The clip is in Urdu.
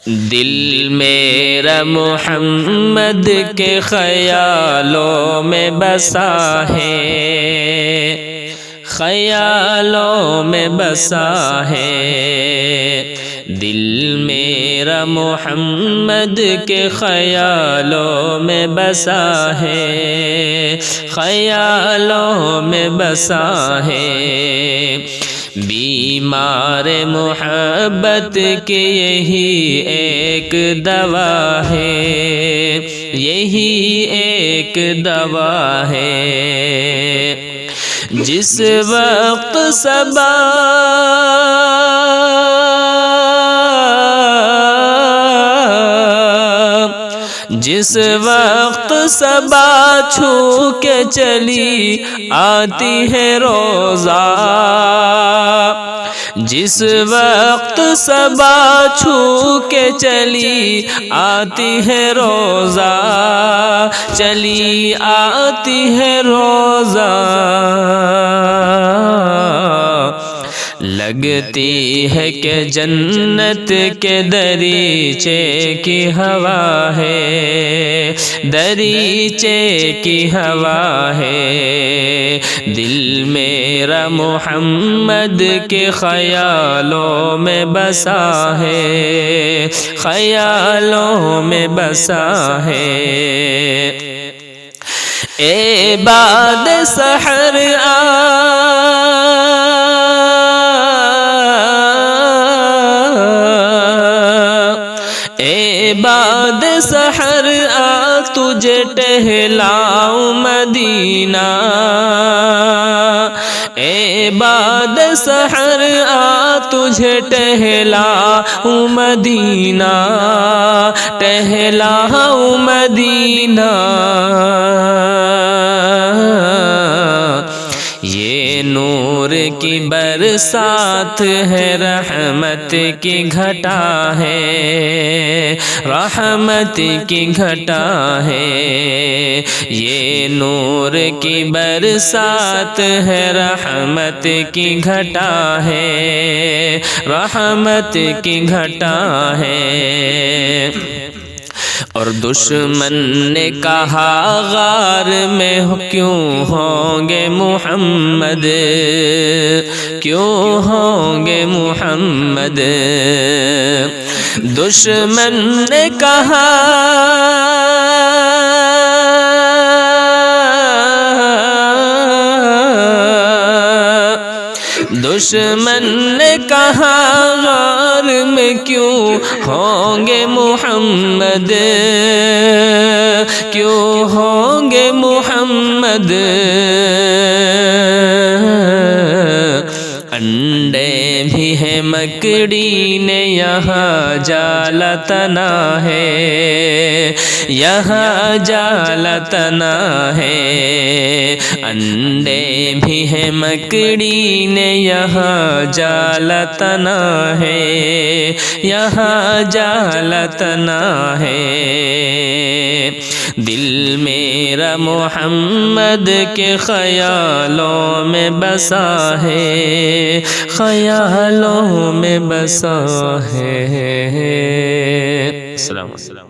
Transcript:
دل میرا محمد کے خیالوں میں بسا ہے، خیالوں میں بسا ہے۔ دل میرا محمد کے خیالوں میں بسا ہے، خیالوں میں بسا ہے۔ بیمار محبت کی یہی ایک دوا ہے، یہی ایک دوا ہے۔ جس وقت صبا جس وقت صبا چھو کے چلی آتی ہے روزہ، جس وقت صبا چھو کے چلی آتی ہے روزہ، چلی آتی ہے روزہ، لگتی ہے کہ جنت کے دریچے کی ہوا ہے، دریچے کی ہوا ہے۔ دل میرا محمد کے خیالوں میں بسا ہے، خیالوں میں بسا ہے۔ اے بعد سحر اے بعد سحر آ تجھے ٹہلاؤں مدینہ، اے بعد سحر آ تجھے ٹہلاؤں مدینہ، ٹہلاؤں مدینہ۔ یہ نور کی برسات ہے، رحمت کی گھٹا ہے، رحمت کی گھٹا ہے۔ یہ نور کی برسات ہے، رحمت کی گھٹا ہے، رحمت کی گھٹا ہے۔ اور دشمن نے کہا غار میں کیوں ہوں گے محمد، کیوں ہوں گے محمد۔ دشمن نے کہا دشمن نے کہا غار میں کیوں ہوں گے محمد، کیوں ہوں گے محمد۔ انڈے بھی ہے مکڑی نے یہاں جال تنا ہے، یہاں جال تنا ہے۔ انڈے بھی ہے مکڑی نے یہاں جال تنا ہے، یہاں جال تنا ہے۔ دل میرا محمد کے خیالوں میں بسا ہے، خیالوں میں بسا ہے۔ السلام علیکم۔